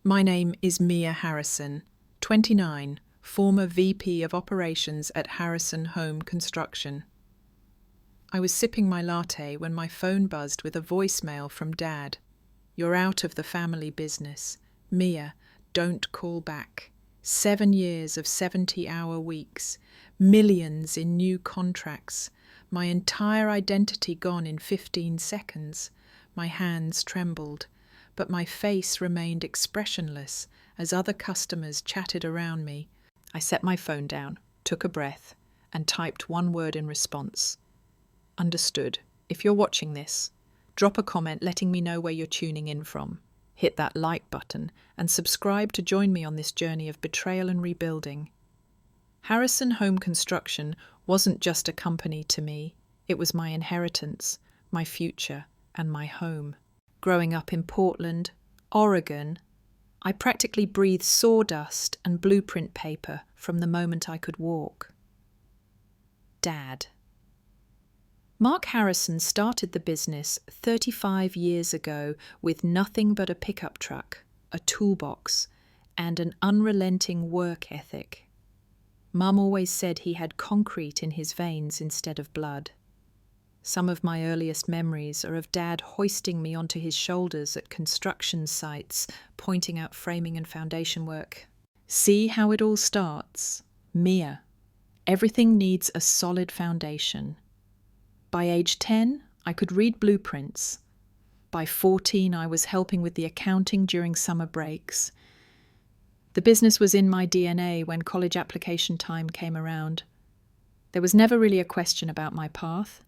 My name is Mia Harrison, 29, former VP of Operations at Harrison Home Construction. I was sipping my latte when my phone buzzed with a voicemail from Dad. "You're out of the family business. Mia, don't call back. 7 years of 70-hour weeks, millions in new contracts, my entire identity gone in 15 seconds. My hands trembled, but my face remained expressionless as other customers chatted around me. I set my phone down, took a breath, and typed one word in response. Understood. If you're watching this, drop a comment letting me know where you're tuning in from. Hit that like button and subscribe to join me on this journey of betrayal and rebuilding. Harrison Home Construction wasn't just a company to me. It was my inheritance, my future, and my home. Growing up in Portland, Oregon, I practically breathed sawdust and blueprint paper from the moment I could walk. Dad. Mark Harrison started the business 35 years ago with nothing but a pickup truck, a toolbox, and an unrelenting work ethic. Mum always said he had concrete in his veins instead of blood. Some of my earliest memories are of Dad hoisting me onto his shoulders at construction sites, pointing out framing and foundation work. See how it all starts? Mia. Everything needs a solid foundation. By age 10, I could read blueprints. By 14, I was helping with the accounting during summer breaks. The business was in my DNA when college application time came around. There was never really a question about my path.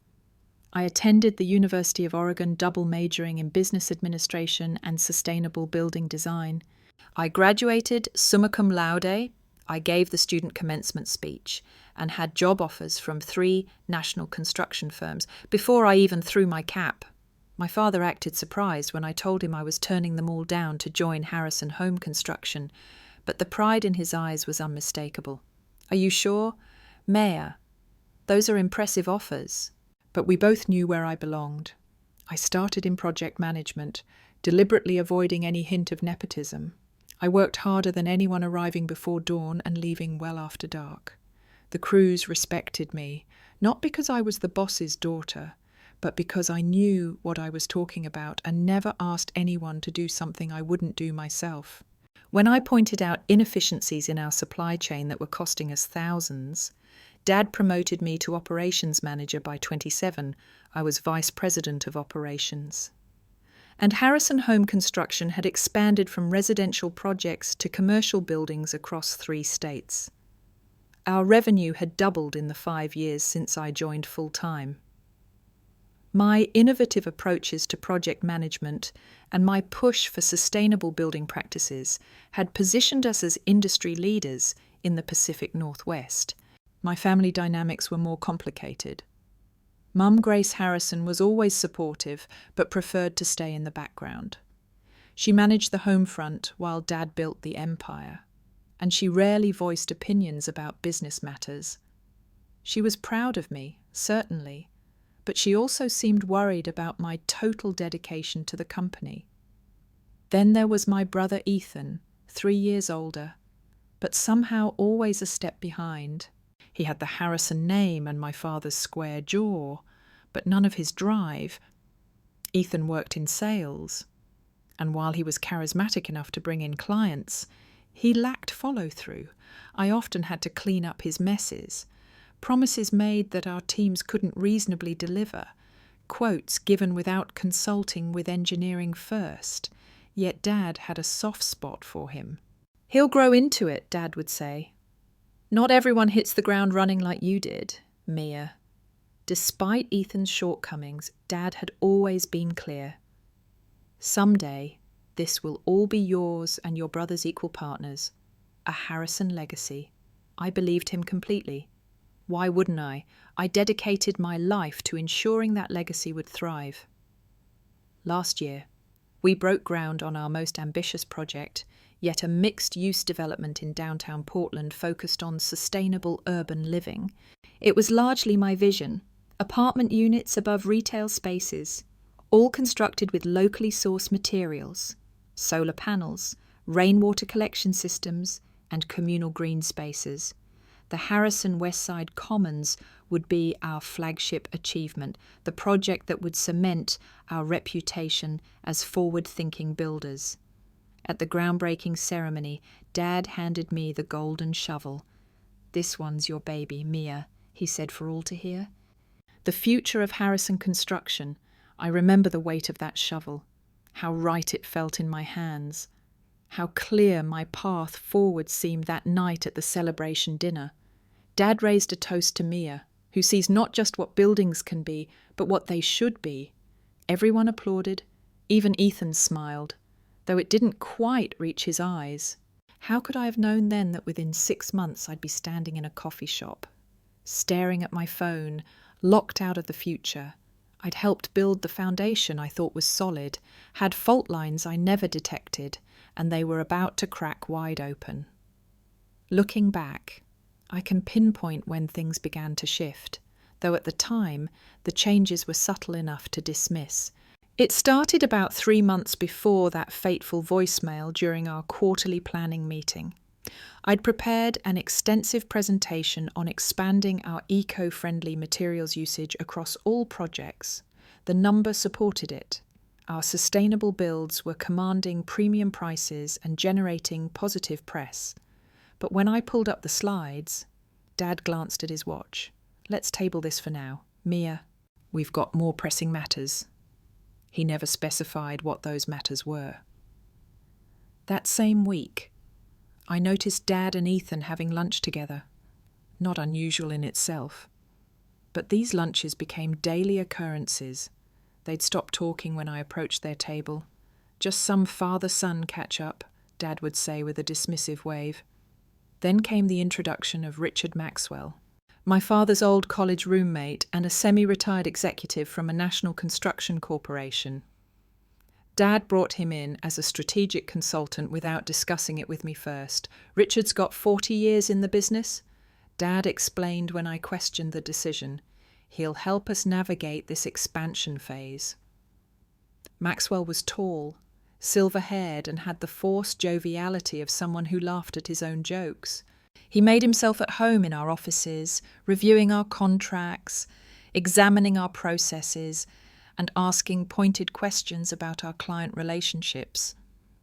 I attended the University of Oregon double majoring in business administration and sustainable building design. I graduated summa cum laude. I gave the student commencement speech and had job offers from 3 national construction firms before I even threw my cap. My father acted surprised when I told him I was turning them all down to join Harrison Home Construction, but the pride in his eyes was unmistakable. "Are you sure? Mayor, those are impressive offers." But we both knew where I belonged. I started in project management, deliberately avoiding any hint of nepotism. I worked harder than anyone arriving before dawn and leaving well after dark. The crews respected me, not because I was the boss's daughter, but because I knew what I was talking about and never asked anyone to do something I wouldn't do myself. When I pointed out inefficiencies in our supply chain that were costing us thousands, Dad promoted me to operations manager by 27. I was vice president of operations. And Harrison Home Construction had expanded from residential projects to commercial buildings across 3 states. Our revenue had doubled in the 5 years since I joined full-time. My innovative approaches to project management and my push for sustainable building practices had positioned us as industry leaders in the Pacific Northwest. My family dynamics were more complicated. Mum Grace Harrison was always supportive, but preferred to stay in the background. She managed the home front while Dad built the empire, and she rarely voiced opinions about business matters. She was proud of me, certainly, but she also seemed worried about my total dedication to the company. Then there was my brother Ethan, 3 years older, but somehow always a step behind. He had the Harrison name and my father's square jaw, but none of his drive. Ethan worked in sales, and while he was charismatic enough to bring in clients, he lacked follow-through. I often had to clean up his messes, promises made that our teams couldn't reasonably deliver, quotes given without consulting with engineering first, yet Dad had a soft spot for him. "He'll grow into it," Dad would say. "Not everyone hits the ground running like you did, Mia." Despite Ethan's shortcomings, Dad had always been clear. "Someday, this will all be yours and your brother's equal partners. A Harrison legacy." I believed him completely. Why wouldn't I? I dedicated my life to ensuring that legacy would thrive. Last year, we broke ground on our most ambitious project, yet a mixed-use development in downtown Portland focused on sustainable urban living. It was largely my vision: apartment units above retail spaces, all constructed with locally sourced materials, solar panels, rainwater collection systems, and communal green spaces. The Harrison Westside Commons would be our flagship achievement, the project that would cement our reputation as forward-thinking builders. At the groundbreaking ceremony, Dad handed me the golden shovel. "This one's your baby, Mia," he said for all to hear. The future of Harrison construction, I remember the weight of that shovel, how right it felt in my hands, how clear my path forward seemed that night at the celebration dinner. Dad raised a toast to Mia, who sees not just what buildings can be, but what they should be. Everyone applauded, even Ethan smiled, though it didn't quite reach his eyes. How could I have known then that within 6 months I'd be standing in a coffee shop, staring at my phone, locked out of the future? I'd helped build the foundation I thought was solid, had fault lines I never detected, and they were about to crack wide open. Looking back, I can pinpoint when things began to shift, though at the time the changes were subtle enough to dismiss. It started about 3 months before that fateful voicemail during our quarterly planning meeting. I'd prepared an extensive presentation on expanding our eco-friendly materials usage across all projects. The number supported it. Our sustainable builds were commanding premium prices and generating positive press. But when I pulled up the slides, Dad glanced at his watch. "Let's table this for now. Mia, we've got more pressing matters." He never specified what those matters were. That same week, I noticed Dad and Ethan having lunch together. Not unusual in itself. But these lunches became daily occurrences. They'd stop talking when I approached their table. "Just some father-son catch-up," Dad would say with a dismissive wave. Then came the introduction of Richard Maxwell, my father's old college roommate and a semi-retired executive from a national construction corporation. Dad brought him in as a strategic consultant without discussing it with me first. "Richard's got 40 years in the business," Dad explained when I questioned the decision. "He'll help us navigate this expansion phase." Maxwell was tall, silver-haired, and had the forced joviality of someone who laughed at his own jokes. He made himself at home in our offices, reviewing our contracts, examining our processes, and asking pointed questions about our client relationships.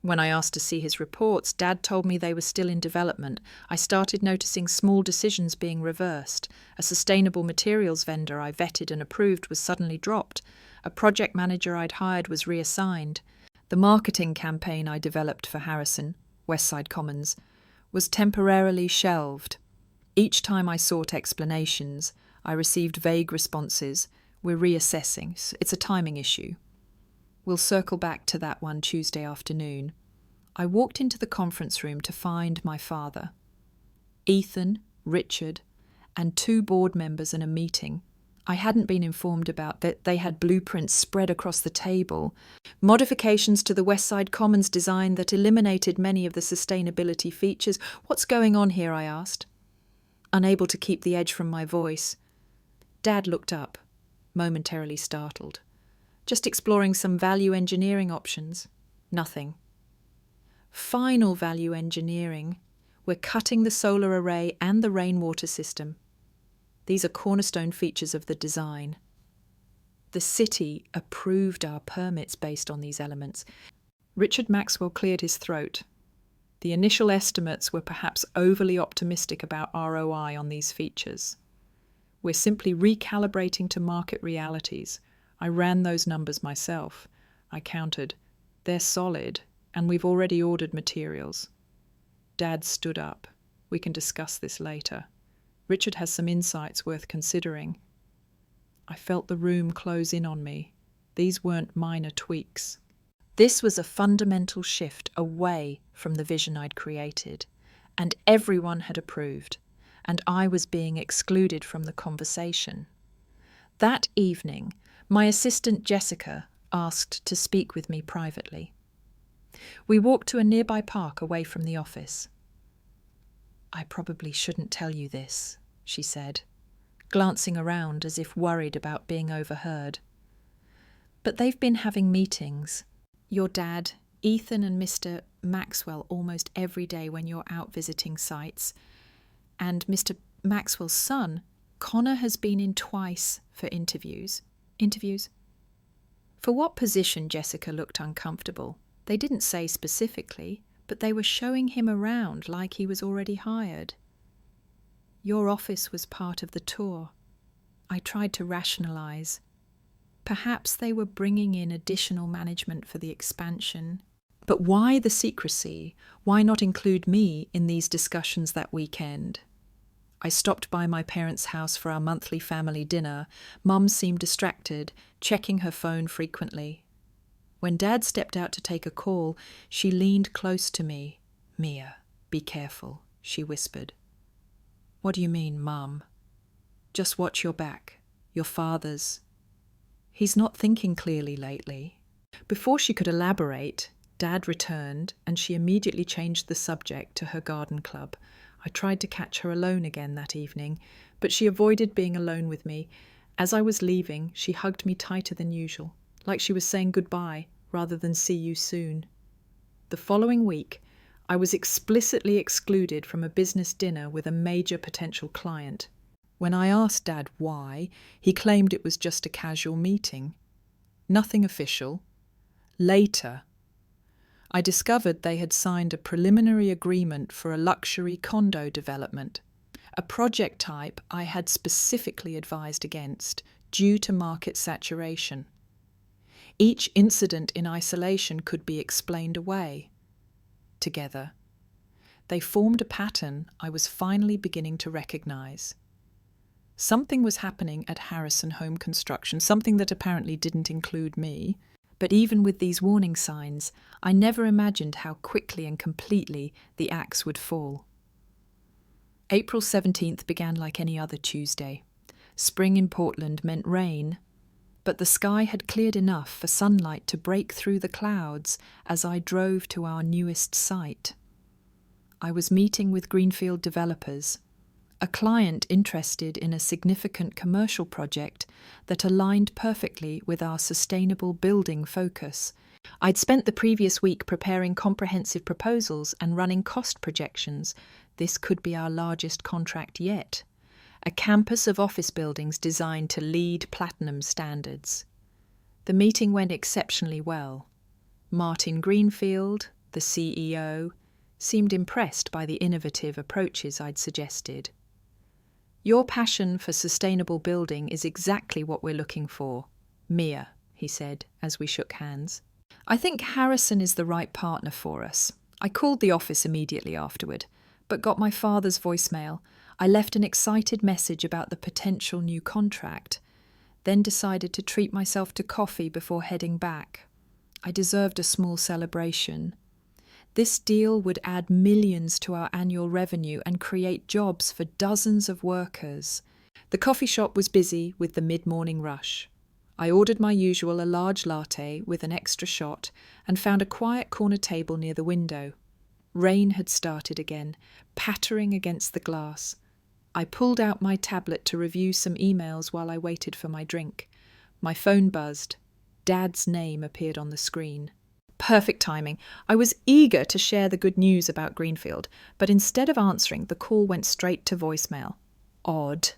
When I asked to see his reports, Dad told me they were still in development. I started noticing small decisions being reversed. A sustainable materials vendor I vetted and approved was suddenly dropped. A project manager I'd hired was reassigned. The marketing campaign I developed for Harrison, Westside Commons, was temporarily shelved. Each time I sought explanations, I received vague responses. "We're reassessing. It's a timing issue." We'll circle back to that one Tuesday afternoon. I walked into the conference room to find my father, Ethan, Richard, and 2 board members in a meeting. I hadn't been informed about that. They had blueprints spread across the table, modifications to the Westside Commons design that eliminated many of the sustainability features. "What's going on here?" I asked, unable to keep the edge from my voice. Dad looked up, momentarily startled. "Just exploring some value engineering options." "Nothing." "Final value engineering. We're cutting the solar array and the rainwater system. These are cornerstone features of the design. The city approved our permits based on these elements." Richard Maxwell cleared his throat. The initial estimates were perhaps overly optimistic about ROI on these features. "We're simply recalibrating to market realities. I ran those numbers myself." I countered. "They're solid, and we've already ordered materials." Dad stood up. "We can discuss this later. Richard has some insights worth considering." I felt the room close in on me. These weren't minor tweaks. This was a fundamental shift away from the vision I'd created, and everyone had approved, and I was being excluded from the conversation. That evening, my assistant Jessica asked to speak with me privately. We walked to a nearby park away from the office. "I probably shouldn't tell you this," she said, glancing around as if worried about being overheard. "But they've been having meetings. Your dad, Ethan and Mr. Maxwell almost every day when you're out visiting sites. And Mr. Maxwell's son, Connor, has been in twice for interviews. Interviews? For what position? Jessica looked uncomfortable. They didn't say specifically, but they were showing him around like he was already hired. Your office was part of the tour. I tried to rationalize. Perhaps they were bringing in additional management for the expansion. But why the secrecy? Why not include me in these discussions that weekend? I stopped by my parents' house for our monthly family dinner. Mum seemed distracted, checking her phone frequently. When Dad stepped out to take a call, she leaned close to me. "Mia, be careful," she whispered. "What do you mean, Mum?" "Just watch your back. Your father's. He's not thinking clearly lately." Before she could elaborate, Dad returned, and she immediately changed the subject to her garden club. I tried to catch her alone again that evening, but she avoided being alone with me. As I was leaving, she hugged me tighter than usual, like she was saying goodbye rather than see you soon. The following week, I was explicitly excluded from a business dinner with a major potential client. When I asked Dad why, he claimed it was just a casual meeting. Nothing official. Later, I discovered they had signed a preliminary agreement for a luxury condo development, a project type I had specifically advised against due to market saturation. Each incident in isolation could be explained away. Together, they formed a pattern I was finally beginning to recognize. Something was happening at Harrison Home Construction, something that apparently didn't include me. But even with these warning signs, I never imagined how quickly and completely the axe would fall. April 17th began like any other Tuesday. Spring in Portland meant rain, but the sky had cleared enough for sunlight to break through the clouds as I drove to our newest site. I was meeting with Greenfield developers, a client interested in a significant commercial project that aligned perfectly with our sustainable building focus. I'd spent the previous week preparing comprehensive proposals and running cost projections. This could be our largest contract yet. A campus of office buildings designed to LEED Platinum standards. The meeting went exceptionally well. Martin Greenfield, the CEO, seemed impressed by the innovative approaches I'd suggested. "Your passion for sustainable building is exactly what we're looking for, Mia," he said as we shook hands. "I think Harrison is the right partner for us." I called the office immediately afterward, but got my father's voicemail. I left an excited message about the potential new contract, then decided to treat myself to coffee before heading back. I deserved a small celebration. This deal would add millions to our annual revenue and create jobs for dozens of workers. The coffee shop was busy with the mid-morning rush. I ordered my usual a large latte with an extra shot and found a quiet corner table near the window. Rain had started again, pattering against the glass. I pulled out my tablet to review some emails while I waited for my drink. My phone buzzed. Dad's name appeared on the screen. Perfect timing. I was eager to share the good news about Greenfield, but instead of answering, the call went straight to voicemail. Odd.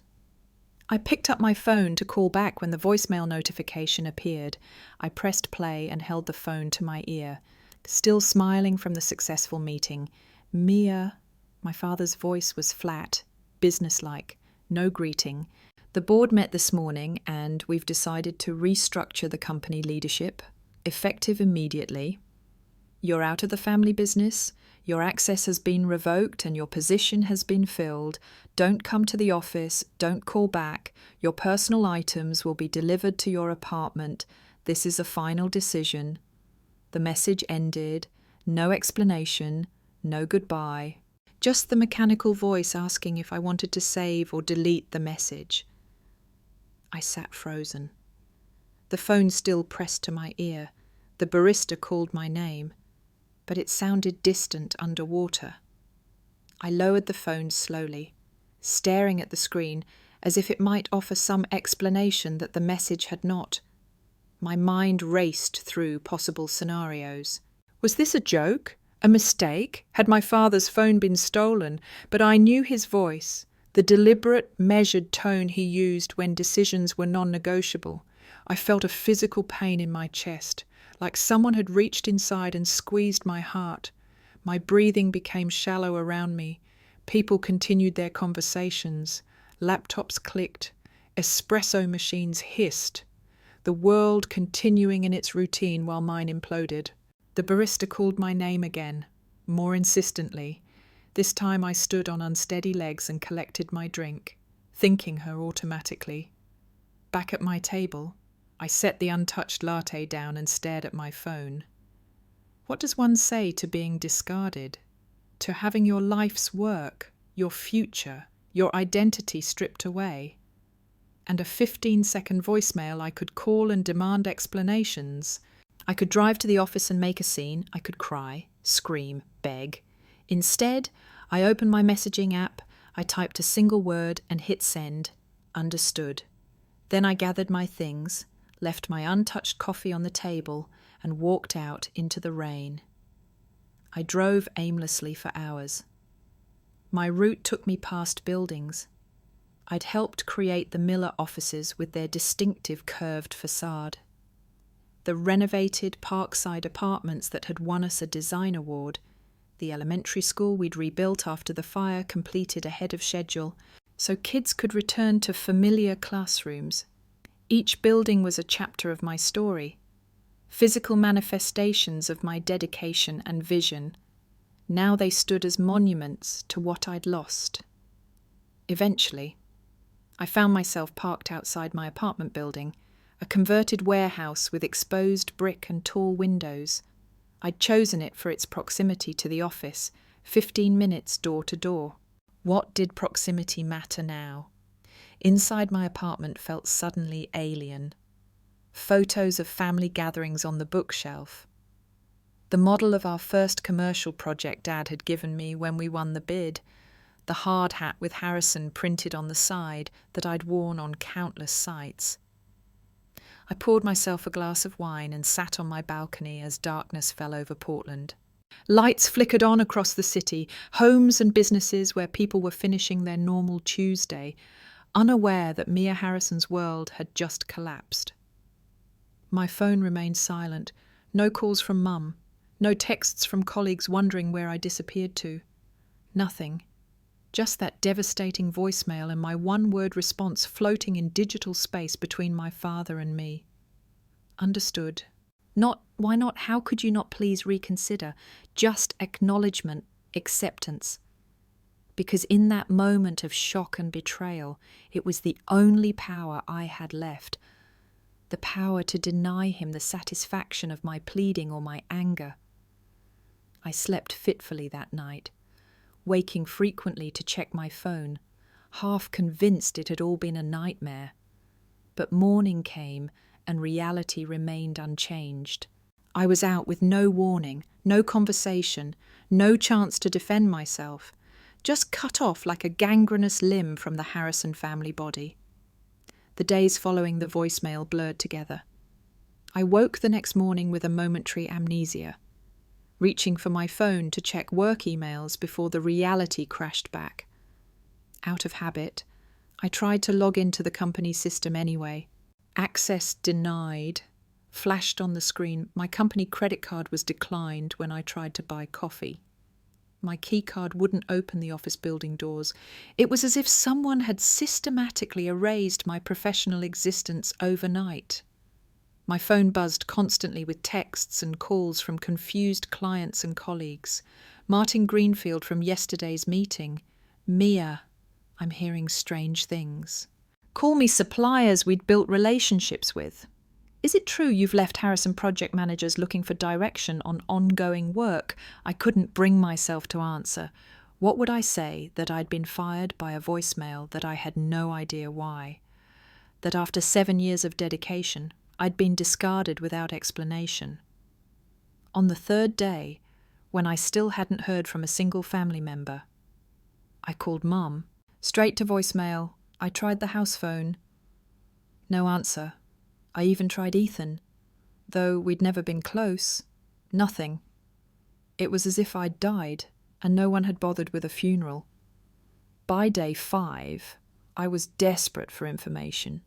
I picked up my phone to call back when the voicemail notification appeared. I pressed play and held the phone to my ear, still smiling from the successful meeting. "Mia." My father's voice was flat, businesslike, no greeting. "The board met this morning and we've decided to restructure the company leadership, effective immediately. You're out of the family business, your access has been revoked and your position has been filled. Don't come to the office, don't call back. Your personal items will be delivered to your apartment. This is a final decision." The message ended. No explanation, no goodbye. Just the mechanical voice asking if I wanted to save or delete the message. I sat frozen. The phone still pressed to my ear. The barista called my name, but it sounded distant underwater. I lowered the phone slowly, staring at the screen as if it might offer some explanation that the message had not. My mind raced through possible scenarios. Was this a joke? A mistake? Had my father's phone been stolen? But I knew his voice, the deliberate, measured tone he used when decisions were non-negotiable. I felt a physical pain in my chest, like someone had reached inside and squeezed my heart. My breathing became shallow around me. People continued their conversations. Laptops clicked. Espresso machines hissed. The world continuing in its routine while mine imploded. The barista called my name again, more insistently. This time I stood on unsteady legs and collected my drink, thinking her automatically. Back at my table, I set the untouched latte down and stared at my phone. What does one say to being discarded? To having your life's work, your future, your identity stripped away? And a 15-second voicemail I could call and demand explanations. I could drive to the office and make a scene. I could cry, scream, beg. Instead, I opened my messaging app, I typed a single word and hit send. Understood. Then I gathered my things, left my untouched coffee on the table, and walked out into the rain. I drove aimlessly for hours. My route took me past buildings. I'd helped create the Miller offices with their distinctive curved facade. The renovated Parkside apartments that had won us a design award, the elementary school we'd rebuilt after the fire completed ahead of schedule, so kids could return to familiar classrooms. Each building was a chapter of my story, physical manifestations of my dedication and vision. Now they stood as monuments to what I'd lost. Eventually, I found myself parked outside my apartment building, a converted warehouse with exposed brick and tall windows. I'd chosen it for its proximity to the office, 15 minutes door to door. What did proximity matter now? Inside my apartment felt suddenly alien. Photos of family gatherings on the bookshelf. The model of our first commercial project Dad had given me when we won the bid. The hard hat with Harrison printed on the side that I'd worn on countless sites. I poured myself a glass of wine and sat on my balcony as darkness fell over Portland. Lights flickered on across the city, homes and businesses where people were finishing their normal Tuesday, unaware that Mia Harrison's world had just collapsed. My phone remained silent. No calls from Mum. No texts from colleagues wondering where I disappeared to. Nothing. Just that devastating voicemail and my one-word response floating in digital space between my father and me. Understood. Not, why not, how could you not please reconsider? Just acknowledgement, acceptance. Because in that moment of shock and betrayal, it was the only power I had left. The power to deny him the satisfaction of my pleading or my anger. I slept fitfully that night, waking frequently to check my phone, half convinced it had all been a nightmare. But morning came and reality remained unchanged. I was out with no warning, no conversation, no chance to defend myself, just cut off like a gangrenous limb from the Harrison family body. The days following the voicemail blurred together. I woke the next morning with a momentary amnesia, reaching for my phone to check work emails before the reality crashed back. Out of habit, I tried to log into the company system anyway. Access denied flashed on the screen. My company credit card was declined when I tried to buy coffee. My keycard wouldn't open the office building doors. It was as if someone had systematically erased my professional existence overnight. My phone buzzed constantly with texts and calls from confused clients and colleagues. Martin Greenfield from yesterday's meeting. Mia, I'm hearing strange things. Call me suppliers we'd built relationships with. Is it true you've left Harrison project managers looking for direction on ongoing work? I couldn't bring myself to answer. What would I say that I'd been fired by a voicemail that I had no idea why? That after 7 years of dedication, I'd been discarded without explanation. On the third day, when I still hadn't heard from a single family member, I called Mum. Straight to voicemail. I tried the house phone. No answer. I even tried Ethan. Though we'd never been close. Nothing. It was as if I'd died, and no one had bothered with a funeral. By day 5, I was desperate for information.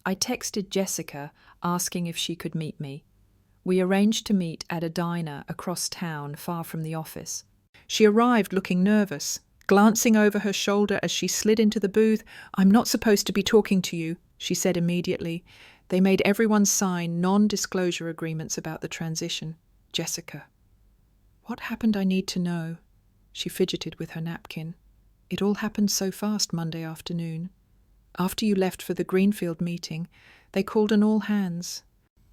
I texted Jessica asking if she could meet me. We arranged to meet at a diner across town, far from the office. She arrived looking nervous, glancing over her shoulder as she slid into the booth. "I'm not supposed to be talking to you," she said immediately. They made everyone sign non-disclosure agreements about the transition. Jessica. What happened I need to know. She fidgeted with her napkin. It all happened so fast Monday afternoon. After you left for the Greenfield meeting, they called an all-hands.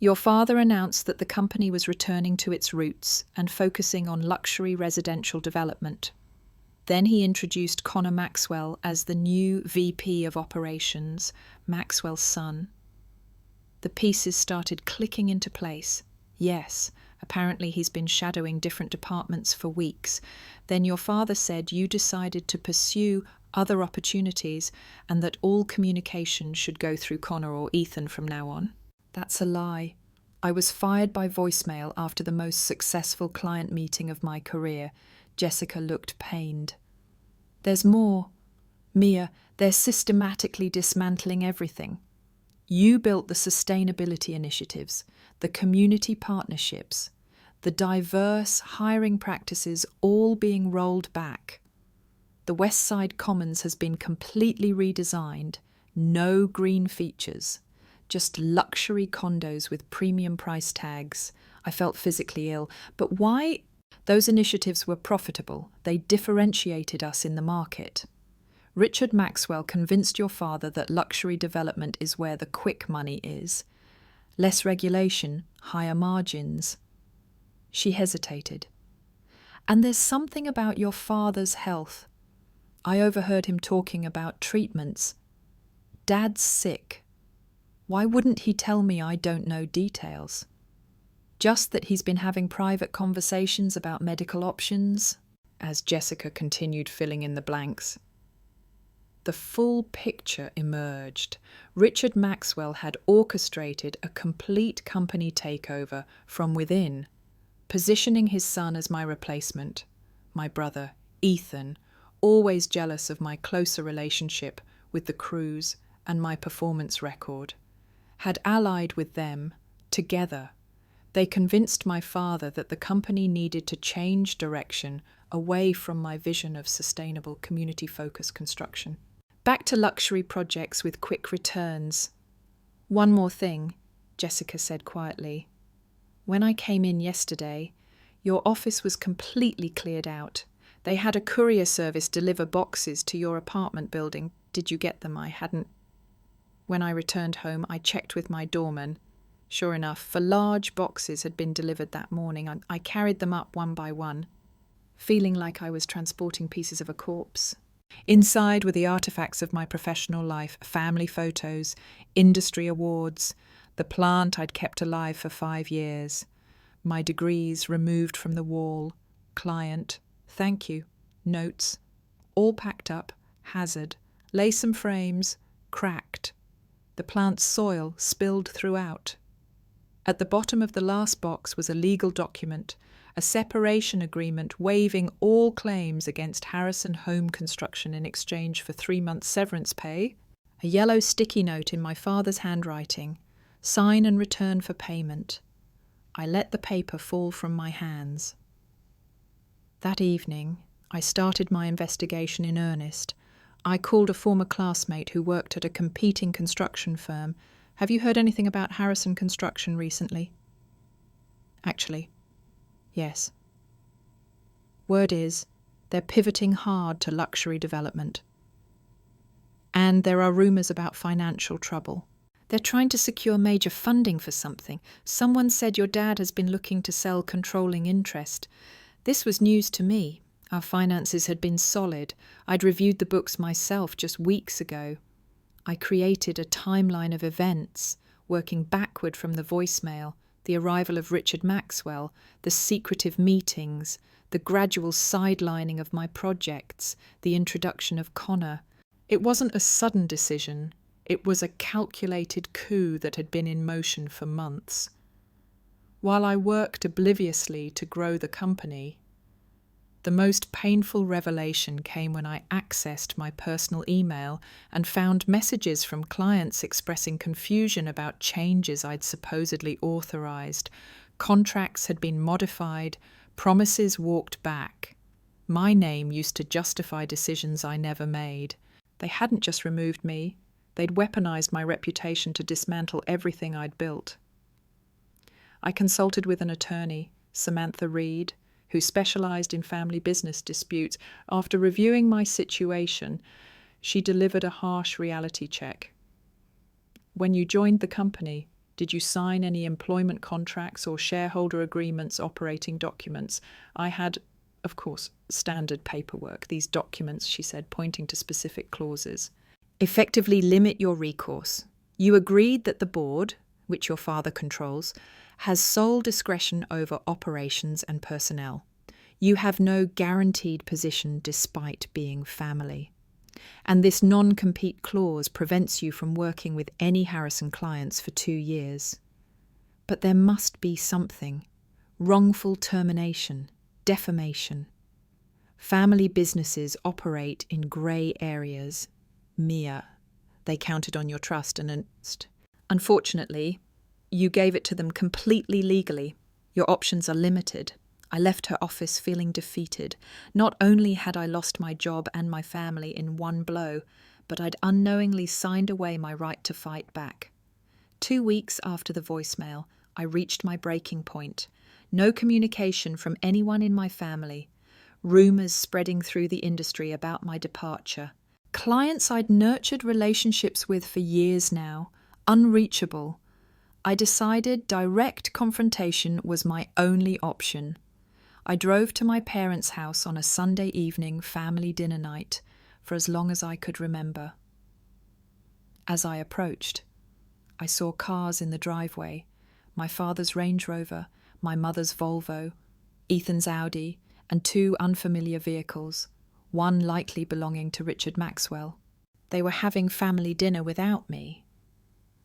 Your father announced that the company was returning to its roots and focusing on luxury residential development. Then he introduced Connor Maxwell as the new VP of Operations, Maxwell's son. The pieces started clicking into place. Yes, apparently he's been shadowing different departments for weeks. Then your father said you decided to pursue other opportunities and that all communication should go through Connor or Ethan from now on. That's a lie. I was fired by voicemail after the most successful client meeting of my career. Jessica looked pained. There's more. Mia, they're systematically dismantling everything. You built the sustainability initiatives, the community partnerships, the diverse hiring practices all being rolled back. The West Side Commons has been completely redesigned. No green features. Just luxury condos with premium price tags. I felt physically ill. But why? Those initiatives were profitable. They differentiated us in the market. Richard Maxwell convinced your father that luxury development is where the quick money is. Less regulation, higher margins. She hesitated. And there's something about your father's health. I overheard him talking about treatments. Dad's sick. Why wouldn't he tell me I don't know details? Just that he's been having private conversations about medical options, as Jessica continued filling in the blanks. The full picture emerged. Richard Maxwell had orchestrated a complete company takeover from within, positioning his son as my replacement. My brother, Ethan, always jealous of my closer relationship with the crews and my performance record, had allied with them. Together, they convinced my father that the company needed to change direction away from my vision of sustainable community-focused construction. Back to luxury projects with quick returns. One more thing, Jessica said quietly. When I came in yesterday, your office was completely cleared out. They had a courier service deliver boxes to your apartment building. Did you get them? I hadn't. When I returned home, I checked with my doorman. Sure enough, 4 large boxes had been delivered that morning. I carried them up one by one, feeling like I was transporting pieces of a corpse. Inside were the artifacts of my professional life, family photos, industry awards, the plant I'd kept alive for 5 years, my degrees removed from the wall, client, thank you, notes, all packed up, hazard, lay some frames, cracked. The plant's soil spilled throughout. At the bottom of the last box was a legal document, a separation agreement waiving all claims against Harrison Home Construction in exchange for 3 months' severance pay, a yellow sticky note in my father's handwriting, sign and return for payment. I let the paper fall from my hands. That evening, I started my investigation in earnest. I called a former classmate who worked at a competing construction firm. Have you heard anything about Harrison Construction recently? Actually, yes. Word is, they're pivoting hard to luxury development. And there are rumours about financial trouble. They're trying to secure major funding for something. Someone said your dad has been looking to sell controlling interest. This was news to me. Our finances had been solid. I'd reviewed the books myself just weeks ago. I created a timeline of events, working backward from the voicemail, the arrival of Richard Maxwell, the secretive meetings, the gradual sidelining of my projects, the introduction of Connor. It wasn't a sudden decision. It was a calculated coup that had been in motion for months. While I worked obliviously to grow the company, The most painful revelation came when I accessed my personal email and found messages from clients expressing confusion about changes I'd supposedly authorized. Contracts had been modified, promises walked back. My name used to justify decisions I never made. They hadn't just removed me, they'd weaponized my reputation to dismantle everything I'd built. I consulted with an attorney, Samantha Reed, who specialized in family business disputes. After reviewing my situation, she delivered a harsh reality check. When you joined the company, did you sign any employment contracts or shareholder agreements, operating documents? I had, of course, standard paperwork. These documents, she said, pointing to specific clauses. Effectively limit your recourse. You agreed that the board, which your father controls, has sole discretion over operations and personnel. You have no guaranteed position despite being family. And this non-compete clause prevents you from working with any Harrison clients for 2 years. But there must be something. Wrongful termination, defamation. Family businesses operate in grey areas. Mia, they counted on your trust and announced. Unfortunately, you gave it to them completely legally. Your options are limited. I left her office feeling defeated. Not only had I lost my job and my family in one blow, but I'd unknowingly signed away my right to fight back. 2 weeks after the voicemail, I reached my breaking point. No communication from anyone in my family. Rumours spreading through the industry about my departure. Clients I'd nurtured relationships with for years now, unreachable. I decided direct confrontation was my only option. I drove to my parents' house on a Sunday evening family dinner night for as long as I could remember. As I approached, I saw cars in the driveway, my father's Range Rover, my mother's Volvo, Ethan's Audi, and 2 unfamiliar vehicles, one likely belonging to Richard Maxwell. They were having family dinner without me.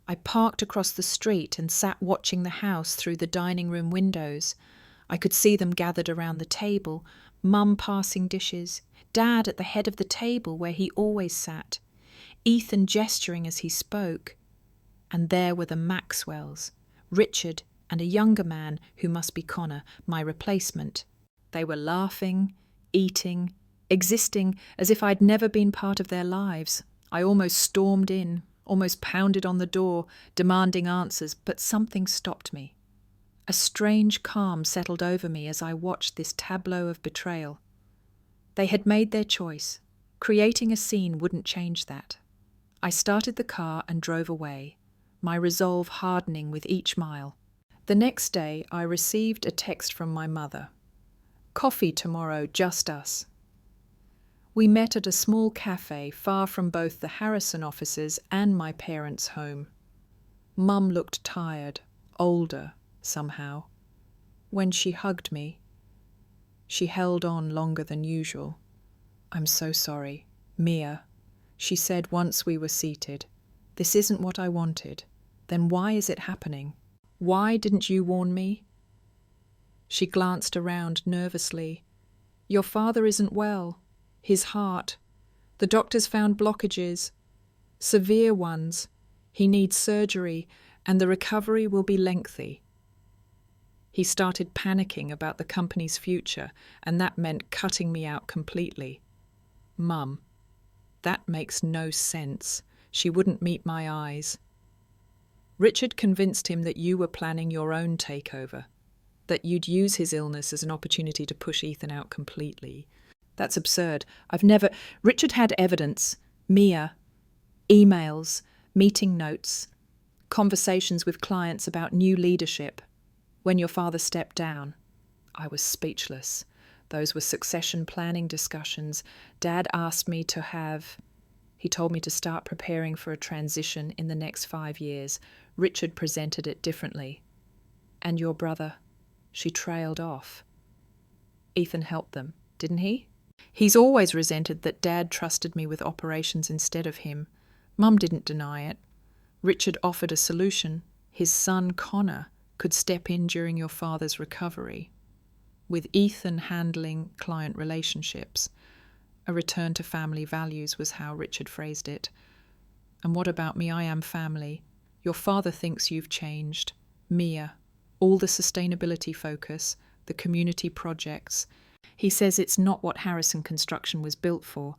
I parked across the street and sat watching the house through the dining room windows. I could see them gathered around the table, Mum passing dishes, Dad at the head of the table where he always sat, Ethan gesturing as he spoke. And there were the Maxwells, Richard and a younger man who must be Connor, my replacement. They were laughing, eating, existing as if I'd never been part of their lives. I almost stormed in, almost pounded on the door, demanding answers, but something stopped me. A strange calm settled over me as I watched this tableau of betrayal. They had made their choice. Creating a scene wouldn't change that. I started the car and drove away, my resolve hardening with each mile. The next day, I received a text from my mother. "Coffee tomorrow, just us." We met at a small cafe far from both the Harrison offices and my parents' home. Mum looked tired, older, somehow. When she hugged me, she held on longer than usual. "I'm so sorry, Mia," she said once we were seated. "This isn't what I wanted. Then why is it happening? Why didn't you warn me?" She glanced around nervously. "Your father isn't well. His heart. The doctors found blockages. Severe ones. He needs surgery, and the recovery will be lengthy." He started panicking about the company's future, and that meant cutting me out completely. "Mum, that makes no sense." She wouldn't meet my eyes. "Richard convinced him that you were planning your own takeover, that you'd use his illness as an opportunity to push Ethan out completely. That's absurd. Richard had evidence. Mia. Emails, meeting notes, conversations with clients about new leadership. When your father stepped down, I was speechless. Those were succession planning discussions. Dad asked me he told me to start preparing for a transition in the next 5 years. Richard presented it differently. And your brother, she trailed off. Ethan helped them, didn't he? He's always resented that Dad trusted me with operations instead of him. Mum didn't deny it. Richard offered a solution. His son, Connor, could step in during your father's recovery. with Ethan handling client relationships. A return to family values was how Richard phrased it. And what about me? I am family. Your father thinks you've changed. Mia, all the sustainability focus, the community projects. He says it's not what Harrison Construction was built for.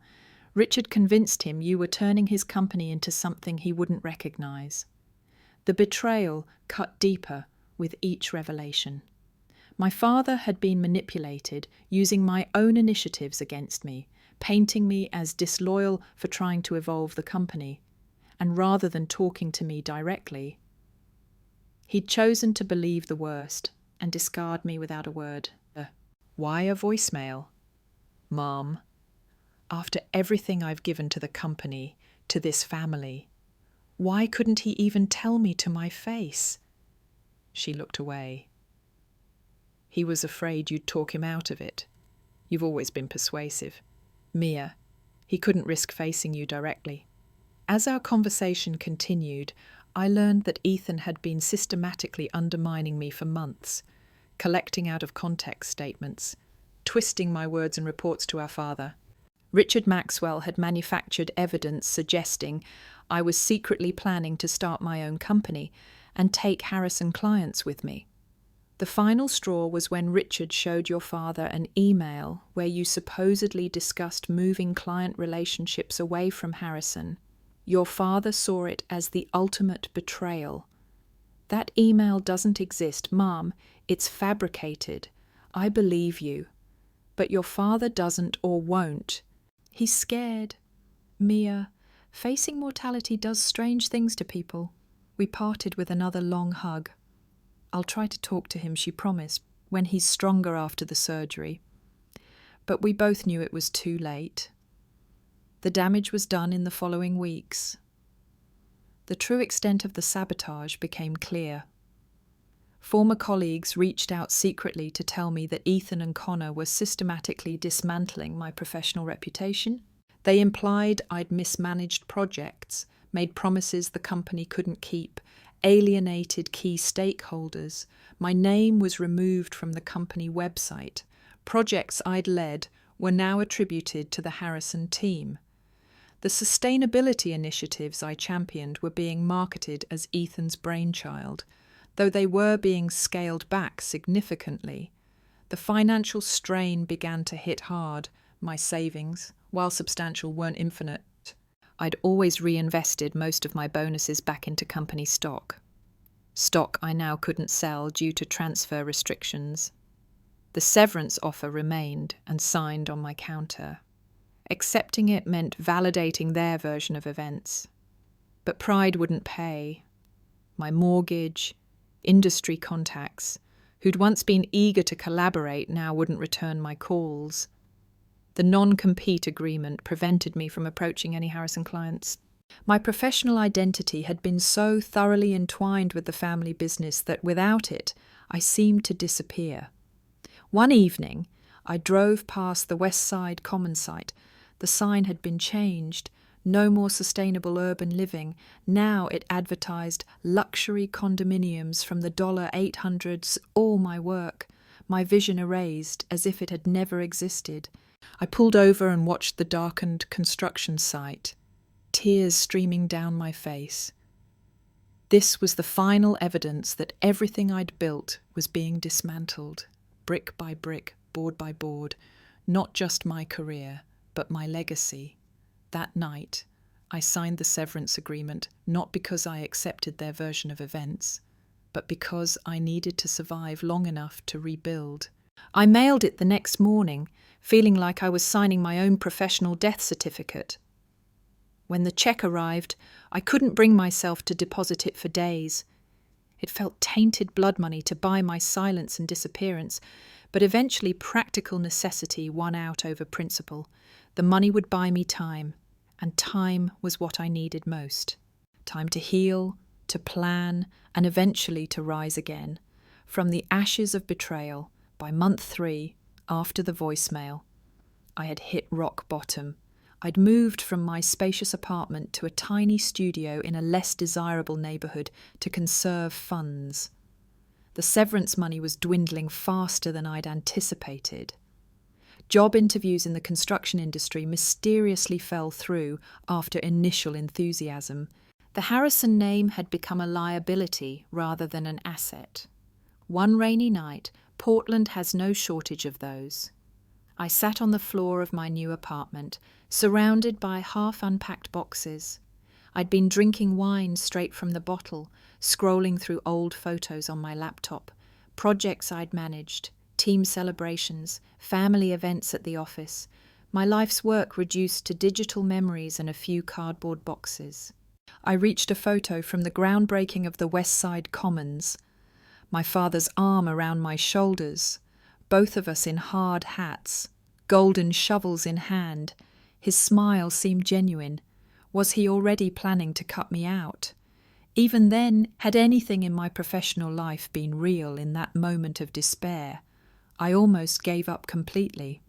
Richard convinced him you were turning his company into something he wouldn't recognise. The betrayal cut deeper with each revelation. My father had been manipulated using my own initiatives against me, painting me as disloyal for trying to evolve the company. And rather than talking to me directly, he'd chosen to believe the worst and discard me without a word. Why a voicemail? Mom, after everything I've given to the company, to this family, why couldn't he even tell me to my face? She looked away. He was afraid you'd talk him out of it. You've always been persuasive. Mia, he couldn't risk facing you directly. As our conversation continued, I learned that Ethan had been systematically undermining me for months, collecting out of context statements, twisting my words and reports to our father. Richard Maxwell had manufactured evidence suggesting I was secretly planning to start my own company and take Harrison clients with me. The final straw was when Richard showed your father an email where you supposedly discussed moving client relationships away from Harrison. Your father saw it as the ultimate betrayal. That email doesn't exist, Mom. It's fabricated. I believe you. But your father doesn't or won't. He's scared. Mia, facing mortality does strange things to people. We parted with another long hug. I'll try to talk to him, she promised, when he's stronger after the surgery. But we both knew it was too late. The damage was done in the following weeks. The true extent of the sabotage became clear. Former colleagues reached out secretly to tell me that Ethan and Connor were systematically dismantling my professional reputation. They implied I'd mismanaged projects, made promises the company couldn't keep, alienated key stakeholders. My name was removed from the company website. Projects I'd led were now attributed to the Harrison team. The sustainability initiatives I championed were being marketed as Ethan's brainchild, though they were being scaled back significantly. The financial strain began to hit hard. My savings, while substantial, weren't infinite. I'd always reinvested most of my bonuses back into company stock. Stock I now couldn't sell due to transfer restrictions. The severance offer remained and signed on my counter. Accepting it meant validating their version of events. But pride wouldn't pay. My mortgage, industry contacts, who'd once been eager to collaborate, now wouldn't return my calls. The non-compete agreement prevented me from approaching any Harrison clients. My professional identity had been so thoroughly entwined with the family business that without it, I seemed to disappear. One evening, I drove past the West Side Common site. The sign had been changed. No more sustainable urban living. Now it advertised luxury condominiums from the $800s, all my work, my vision erased as if it had never existed. I pulled over and watched the darkened construction site, tears streaming down my face. This was the final evidence that everything I'd built was being dismantled, brick by brick, board by board, not just my career, but my legacy. That night, I signed the severance agreement not because I accepted their version of events, but because I needed to survive long enough to rebuild. I mailed it the next morning, feeling like I was signing my own professional death certificate. When the check arrived, I couldn't bring myself to deposit it for days. It felt tainted blood money to buy my silence and disappearance, but eventually practical necessity won out over principle. The money would buy me time, and time was what I needed most. Time to heal, to plan, and eventually to rise again. From the ashes of betrayal, by month 3, after the voicemail, I had hit rock bottom. I'd moved from my spacious apartment to a tiny studio in a less desirable neighbourhood to conserve funds. The severance money was dwindling faster than I'd anticipated. Job interviews in the construction industry mysteriously fell through after initial enthusiasm. The Harrison name had become a liability rather than an asset. One rainy night, Portland has no shortage of those. I sat on the floor of my new apartment, surrounded by half-unpacked boxes. I'd been drinking wine straight from the bottle, scrolling through old photos on my laptop, projects I'd managed, team celebrations, family events at the office, my life's work reduced to digital memories and a few cardboard boxes. I reached a photo from the groundbreaking of the West Side Commons, my father's arm around my shoulders, both of us in hard hats, golden shovels in hand. His smile seemed genuine. Was he already planning to cut me out? Even then, had anything in my professional life been real in that moment of despair? I almost gave up completely.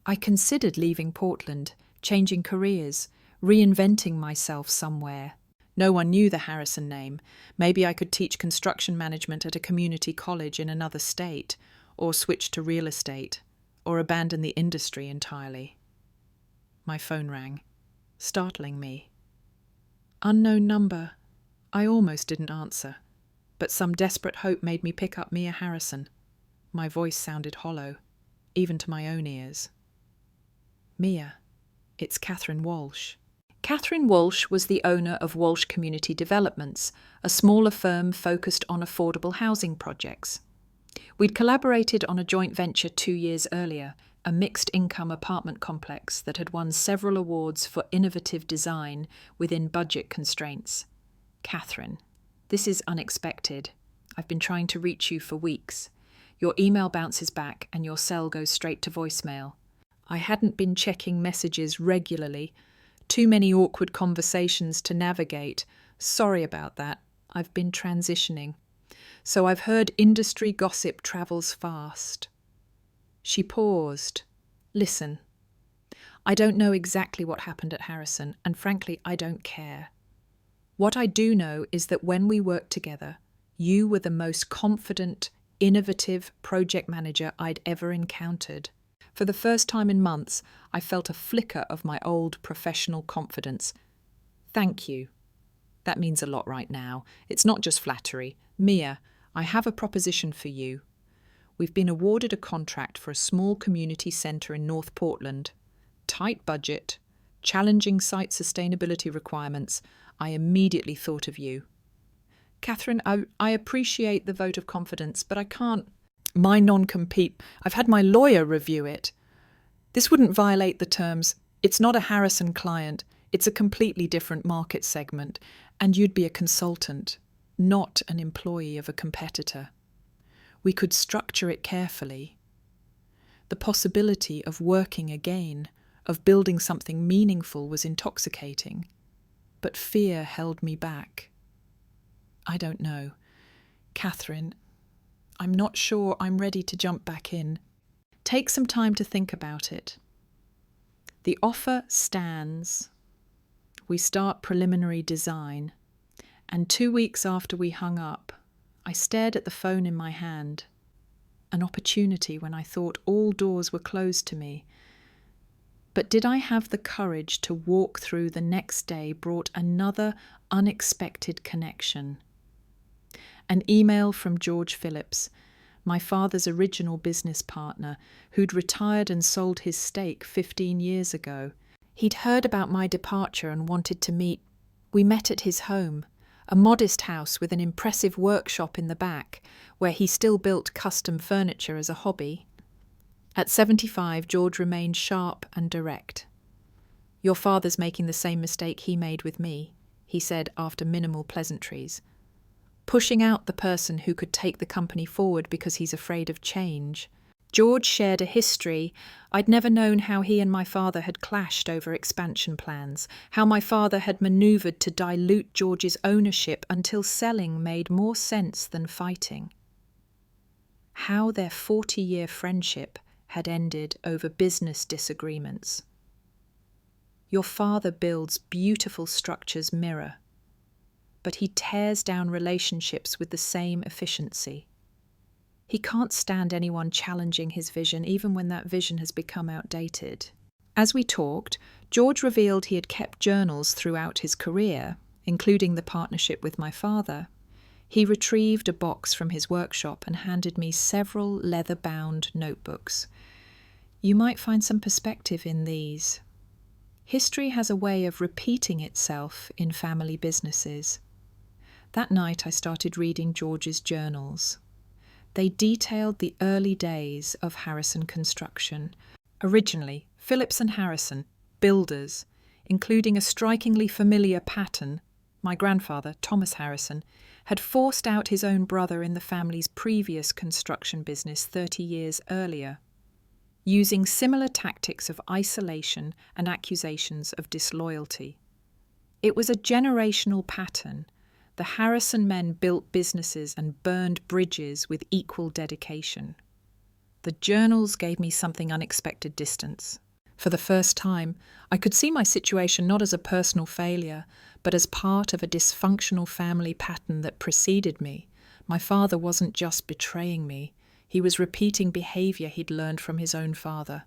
I considered leaving Portland, changing careers, reinventing myself somewhere. No one knew the Harrison name. Maybe I could teach construction management at a community college in another state, or switch to real estate, or abandon the industry entirely. My phone rang, startling me. Unknown number. I almost didn't answer, but some desperate hope made me pick up Mia Harrison. My voice sounded hollow, even to my own ears. Mia, it's Catherine Walsh. Catherine Walsh was the owner of Walsh Community Developments, a smaller firm focused on affordable housing projects. We'd collaborated on a joint venture 2 years earlier, a mixed-income apartment complex that had won several awards for innovative design within budget constraints. Catherine, this is unexpected. I've been trying to reach you for weeks. Your email bounces back and your cell goes straight to voicemail. I hadn't been checking messages regularly. Too many awkward conversations to navigate. Sorry about that. I've been transitioning. So I've heard industry gossip travels fast. She paused. Listen. I don't know exactly what happened at Harrison, and frankly, I don't care. What I do know is that when we worked together, you were the most confident, innovative project manager I'd ever encountered. For the first time in months, I felt a flicker of my old professional confidence. Thank you. That means a lot right now. It's not just flattery. Mia, I have a proposition for you. We've been awarded a contract for a small community centre in North Portland. Tight budget, challenging site sustainability requirements. I immediately thought of you. Catherine, I appreciate the vote of confidence, but I can't. My non-compete, I've had my lawyer review it. This wouldn't violate the terms. It's not a Harrison client. It's a completely different market segment, and you'd be a consultant, not an employee of a competitor. We could structure it carefully. The possibility of working again, of building something meaningful was intoxicating, but fear held me back. I don't know. Catherine, I'm not sure I'm ready to jump back in. Take some time to think about it. The offer stands. We start preliminary design, and 2 weeks after we hung up, I stared at the phone in my hand. An opportunity when I thought all doors were closed to me. But did I have the courage to walk through the next day brought another unexpected connection. An email from George Phillips, my father's original business partner, who'd retired and sold his stake 15 years ago. He'd heard about my departure and wanted to meet. We met at his home, a modest house with an impressive workshop in the back, where he still built custom furniture as a hobby. At 75, George remained sharp and direct. "Your father's making the same mistake he made with me," he said after minimal pleasantries. "Pushing out the person who could take the company forward because he's afraid of change." George shared a history. I'd never known how he and my father had clashed over expansion plans, how my father had manoeuvred to dilute George's ownership until selling made more sense than fighting. How their 40-year friendship had ended over business disagreements. Your father builds beautiful structures mirror, but he tears down relationships with the same efficiency. He can't stand anyone challenging his vision, even when that vision has become outdated. As we talked, George revealed he had kept journals throughout his career, including the partnership with my father. He retrieved a box from his workshop and handed me several leather-bound notebooks. You might find some perspective in these. History has a way of repeating itself in family businesses. That night I started reading George's journals. They detailed the early days of Harrison Construction. Originally, Phillips and Harrison, builders, including a strikingly familiar pattern, my grandfather, Thomas Harrison, had forced out his own brother in the family's previous construction business 30 years earlier, using similar tactics of isolation and accusations of disloyalty. It was a generational pattern. The Harrison men built businesses and burned bridges with equal dedication. The journals gave me something unexpected distance. For the first time, I could see my situation not as a personal failure, but as part of a dysfunctional family pattern that preceded me. My father wasn't just betraying me, he was repeating behaviour he'd learned from his own father.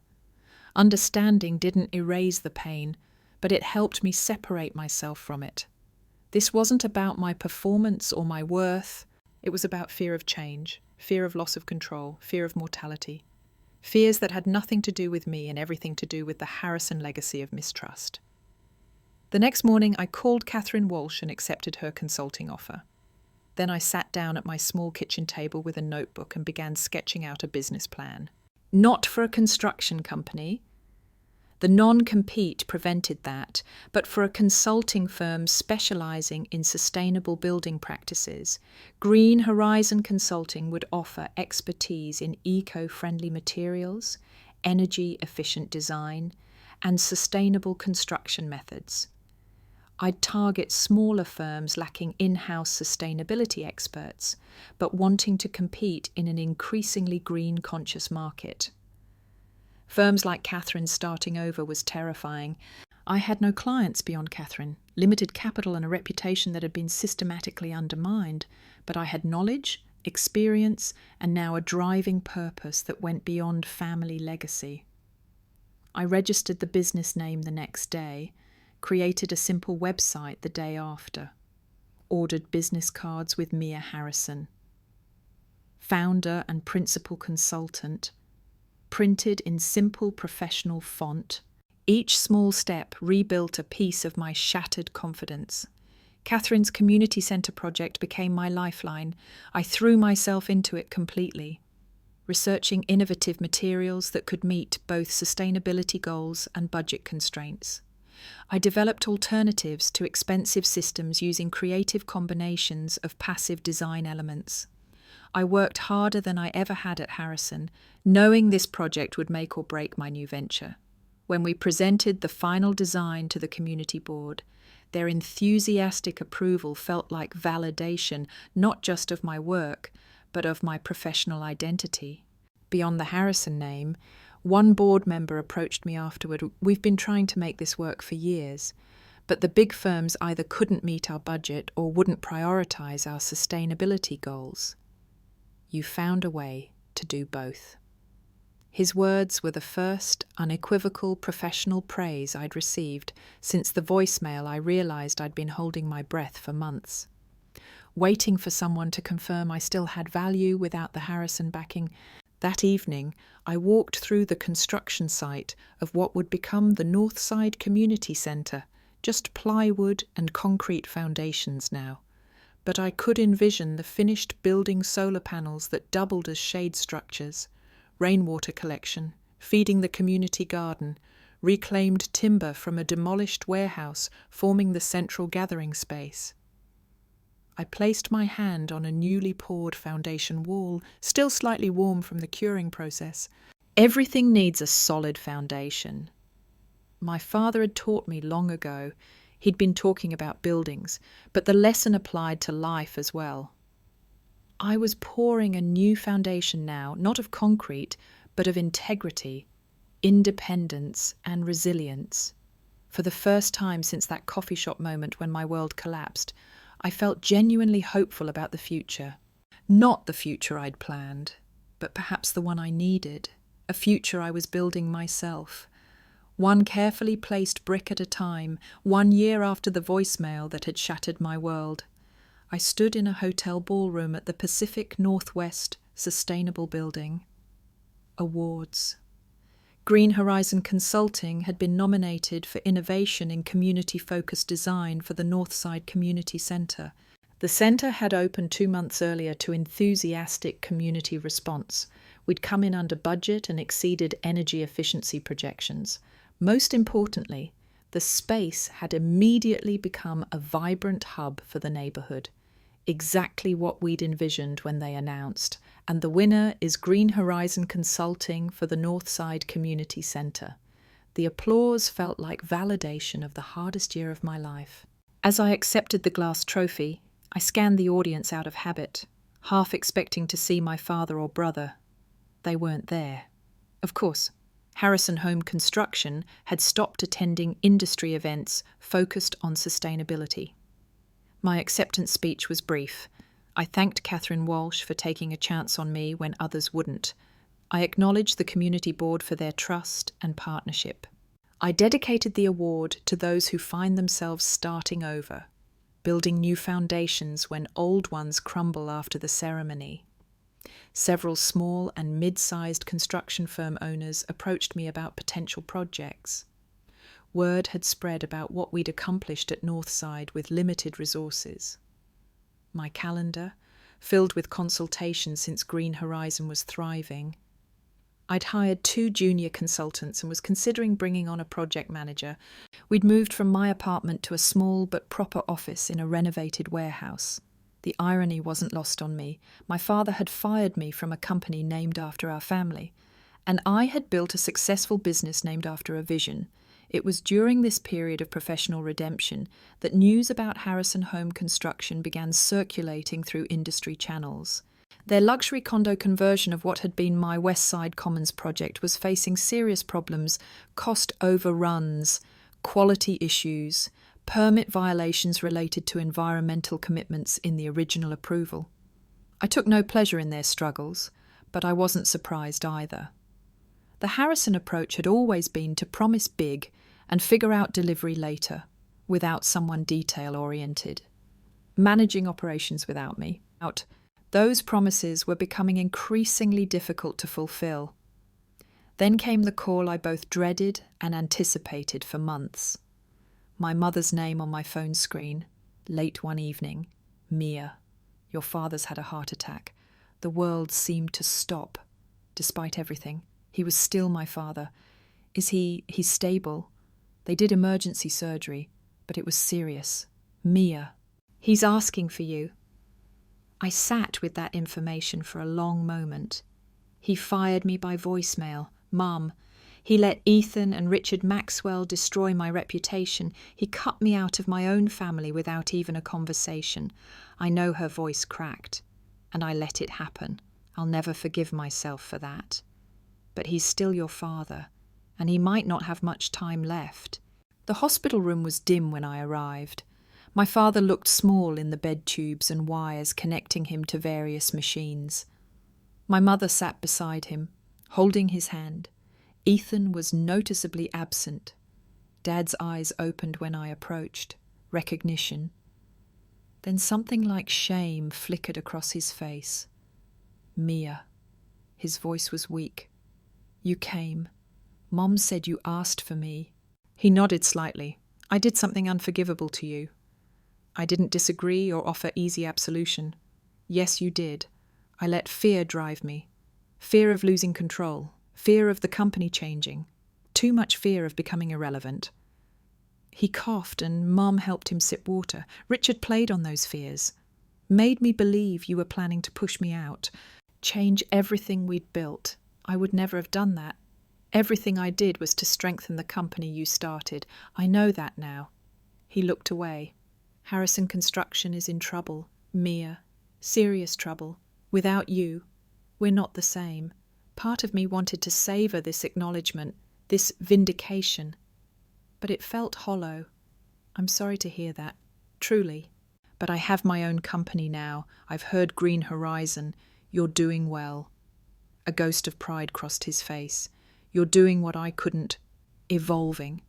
Understanding didn't erase the pain, but it helped me separate myself from it. This wasn't about my performance or my worth. It was about fear of change, fear of loss of control, fear of mortality. Fears that had nothing to do with me and everything to do with the Harrison legacy of mistrust. The next morning I called Catherine Walsh and accepted her consulting offer. Then I sat down at my small kitchen table with a notebook and began sketching out a business plan. Not for a construction company. The non-compete prevented that, but for a consulting firm specialising in sustainable building practices, Green Horizon Consulting would offer expertise in eco-friendly materials, energy-efficient design, and sustainable construction methods. I'd target smaller firms lacking in-house sustainability experts, but wanting to compete in an increasingly green-conscious market. Firms like Catherine's starting over was terrifying. I had no clients beyond Catherine, limited capital and a reputation that had been systematically undermined, but I had knowledge, experience, and now a driving purpose that went beyond family legacy. I registered the business name the next day, created a simple website the day after, ordered business cards with Mia Harrison, founder and principal consultant, printed in simple professional font. Each small step rebuilt a piece of my shattered confidence. Catherine's community centre project became my lifeline. I threw myself into it completely, researching innovative materials that could meet both sustainability goals and budget constraints. I developed alternatives to expensive systems using creative combinations of passive design elements. I worked harder than I ever had at Harrison, knowing this project would make or break my new venture. When we presented the final design to the community board, their enthusiastic approval felt like validation not just of my work, but of my professional identity. Beyond the Harrison name, one board member approached me afterward. "We've been trying to make this work for years, but the big firms either couldn't meet our budget or wouldn't prioritise our sustainability goals. You found a way to do both." His words were the first unequivocal professional praise I'd received since the voicemail I realised I'd been holding my breath for months. Waiting for someone to confirm I still had value without the Harrison backing, that evening I walked through the construction site of what would become the Northside Community Centre, just plywood and concrete foundations now. But I could envision the finished building solar panels that doubled as shade structures, rainwater collection, feeding the community garden, reclaimed timber from a demolished warehouse forming the central gathering space. I placed my hand on a newly poured foundation wall, still slightly warm from the curing process. Everything needs a solid foundation. My father had taught me long ago. He'd been talking about buildings, but the lesson applied to life as well. I was pouring a new foundation now, not of concrete, but of integrity, independence, and resilience. For the first time since that coffee shop moment when my world collapsed, I felt genuinely hopeful about the future. Not the future I'd planned, but perhaps the one I needed, a future I was building myself. One carefully placed brick at a time, 1 year after the voicemail that had shattered my world. I stood in a hotel ballroom at the Pacific Northwest Sustainable Building. Awards. Green Horizon Consulting had been nominated for Innovation in Community-Focused Design for the Northside Community Centre. The centre had opened 2 months earlier to enthusiastic community response. We'd come in under budget and exceeded energy efficiency projections. Most importantly, the space had immediately become a vibrant hub for the neighbourhood. Exactly what we'd envisioned when they announced. And the winner is Green Horizon Consulting for the Northside Community Centre. The applause felt like validation of the hardest year of my life. As I accepted the glass trophy, I scanned the audience out of habit, half expecting to see my father or brother. They weren't there. Of course, Harrison Home Construction had stopped attending industry events focused on sustainability. My acceptance speech was brief. I thanked Catherine Walsh for taking a chance on me when others wouldn't. I acknowledged the community board for their trust and partnership. I dedicated the award to those who find themselves starting over, building new foundations when old ones crumble after the ceremony. Several small and mid-sized construction firm owners approached me about potential projects. Word had spread about what we'd accomplished at Northside with limited resources. My calendar, filled with consultations since Green Horizon was thriving. I'd hired 2 junior consultants and was considering bringing on a project manager. We'd moved from my apartment to a small but proper office in a renovated warehouse. The irony wasn't lost on me. My father had fired me from a company named after our family, and I had built a successful business named after a vision. It was during this period of professional redemption that news about Harrison Home Construction began circulating through industry channels. Their luxury condo conversion of what had been my West Side Commons project was facing serious problems, cost overruns, quality issues, permit violations related to environmental commitments in the original approval. I took no pleasure in their struggles, but I wasn't surprised either. The Harrison approach had always been to promise big and figure out delivery later, without someone detail-oriented. Managing operations without me. Those promises were becoming increasingly difficult to fulfill. Then came the call I both dreaded and anticipated for months. My mother's name on my phone screen, late one evening. Mia, your father's had a heart attack. The world seemed to stop, despite everything. He was still my father. He's stable. They did emergency surgery, but it was serious. Mia, he's asking for you. I sat with that information for a long moment. He fired me by voicemail. Mum. He let Ethan and Richard Maxwell destroy my reputation. He cut me out of my own family without even a conversation. I know her voice cracked, and I let it happen. I'll never forgive myself for that. But he's still your father, and he might not have much time left. The hospital room was dim when I arrived. My father looked small in the bed tubes and wires connecting him to various machines. My mother sat beside him, holding his hand. Ethan was noticeably absent. Dad's eyes opened when I approached. Recognition. Then something like shame flickered across his face. Mia. His voice was weak. You came. Mom said you asked for me. He nodded slightly. I did something unforgivable to you. I didn't disagree or offer easy absolution. Yes, you did. I let fear drive me. Fear of losing control. Fear of the company changing. Too much fear of becoming irrelevant. He coughed and Mom helped him sip water. Richard played on those fears. Made me believe you were planning to push me out. Change everything we'd built. I would never have done that. Everything I did was to strengthen the company you started. I know that now. He looked away. Harrison Construction is in trouble. Mia. Serious trouble. Without you, we're not the same. Part of me wanted to savour this acknowledgement, this vindication. But it felt hollow. I'm sorry to hear that. Truly. But I have my own company now. I've heard Green Horizon. You're doing well. A ghost of pride crossed his face. You're doing what I couldn't. Evolving.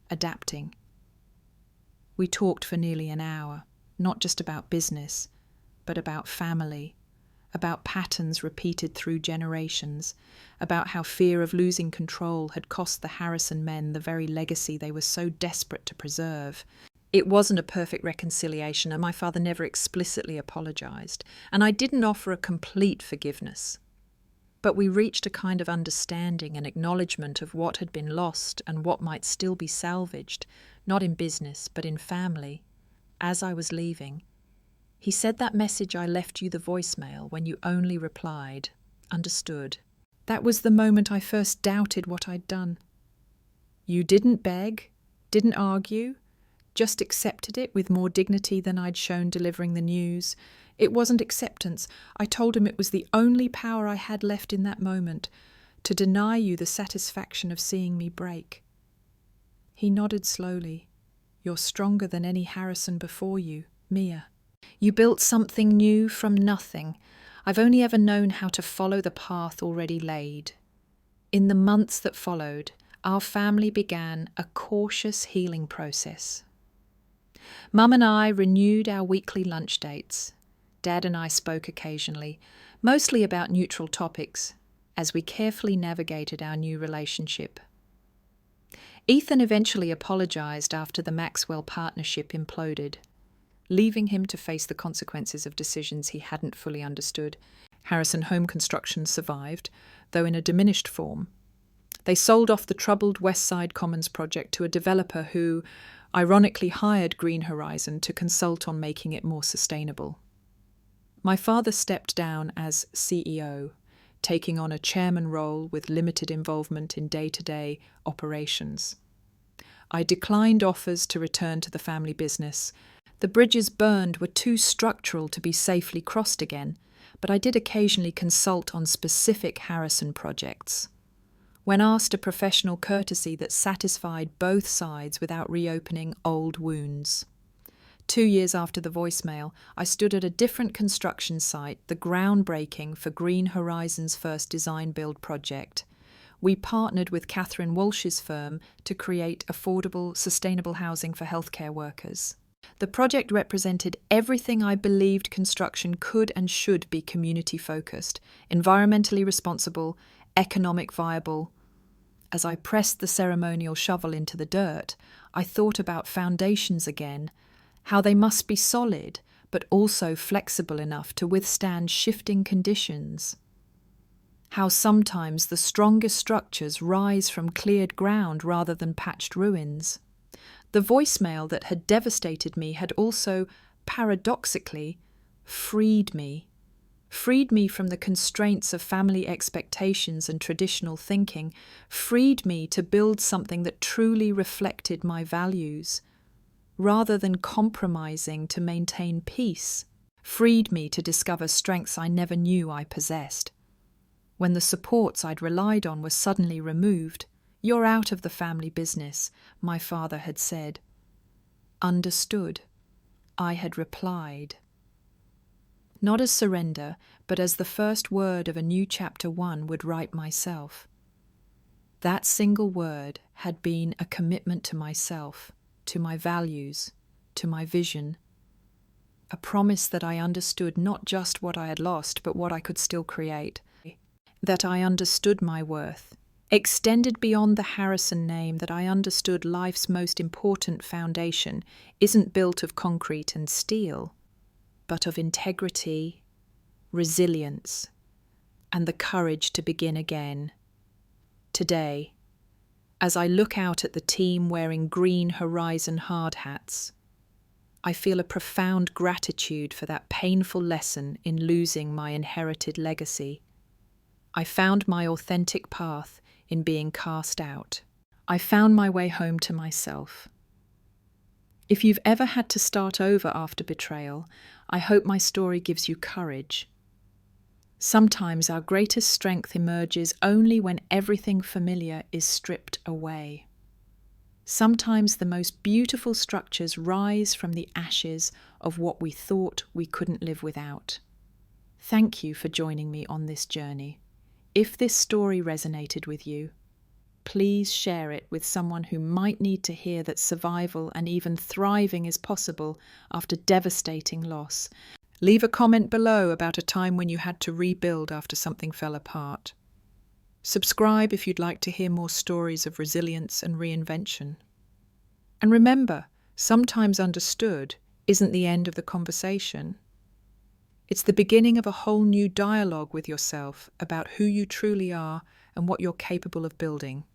Adapting. We talked for nearly an hour, not just about business, but about family, about patterns repeated through generations, about how fear of losing control had cost the Harrison men the very legacy they were so desperate to preserve. It wasn't a perfect reconciliation, and my father never explicitly apologised, and I didn't offer a complete forgiveness. But we reached a kind of understanding and acknowledgement of what had been lost and what might still be salvaged, not in business, but in family. As I was leaving, he said that message I left you the voicemail when you only replied, understood. That was the moment I first doubted what I'd done. You didn't beg, didn't argue, just accepted it with more dignity than I'd shown delivering the news. It wasn't acceptance. I told him it was the only power I had left in that moment, to deny you the satisfaction of seeing me break. He nodded slowly. You're stronger than any Harrison before you, Mia. You built something new from nothing. I've only ever known how to follow the path already laid. In the months that followed, our family began a cautious healing process. Mum and I renewed our weekly lunch dates. Dad and I spoke occasionally, mostly about neutral topics, as we carefully navigated our new relationship. Ethan eventually apologised after the Maxwell partnership imploded, leaving him to face the consequences of decisions he hadn't fully understood. Harrison Home Construction survived, though in a diminished form. They sold off the troubled West Side Commons project to a developer who, ironically, hired Green Horizon to consult on making it more sustainable. My father stepped down as CEO, taking on a chairman role with limited involvement in day-to-day operations. I declined offers to return to the family business. The bridges burned were too structural to be safely crossed again, but I did occasionally consult on specific Harrison projects. When asked, a professional courtesy that satisfied both sides without reopening old wounds. 2 years after the voicemail, I stood at a different construction site, the groundbreaking for Green Horizon's first design-build project. We partnered with Catherine Walsh's firm to create affordable, sustainable housing for healthcare workers. The project represented everything I believed construction could and should be community-focused, environmentally responsible, economic viable. As I pressed the ceremonial shovel into the dirt, I thought about foundations again, how they must be solid, but also flexible enough to withstand shifting conditions. How sometimes the strongest structures rise from cleared ground rather than patched ruins. The voicemail that had devastated me had also, paradoxically, freed me from the constraints of family expectations and traditional thinking, freed me to build something that truly reflected my values, rather than compromising to maintain peace, freed me to discover strengths I never knew I possessed. When the supports I'd relied on were suddenly removed, "You're out of the family business," my father had said. Understood, I had replied. Not as surrender, but as the first word of a new chapter one would write myself. That single word had been a commitment to myself, to my values, to my vision. A promise that I understood not just what I had lost, but what I could still create. That I understood my worth. Extended beyond the Harrison name, that I understood life's most important foundation isn't built of concrete and steel, but of integrity, resilience, and the courage to begin again. Today, as I look out at the team wearing Green Horizon hard hats, I feel a profound gratitude for that painful lesson in losing my inherited legacy. I found my authentic path in being cast out. I found my way home to myself. If you've ever had to start over after betrayal, I hope my story gives you courage. Sometimes our greatest strength emerges only when everything familiar is stripped away. Sometimes the most beautiful structures rise from the ashes of what we thought we couldn't live without. Thank you for joining me on this journey. If this story resonated with you, please share it with someone who might need to hear that survival and even thriving is possible after devastating loss. Leave a comment below about a time when you had to rebuild after something fell apart. Subscribe if you'd like to hear more stories of resilience and reinvention. And remember, sometimes understood isn't the end of the conversation. It's the beginning of a whole new dialogue with yourself about who you truly are and what you're capable of building.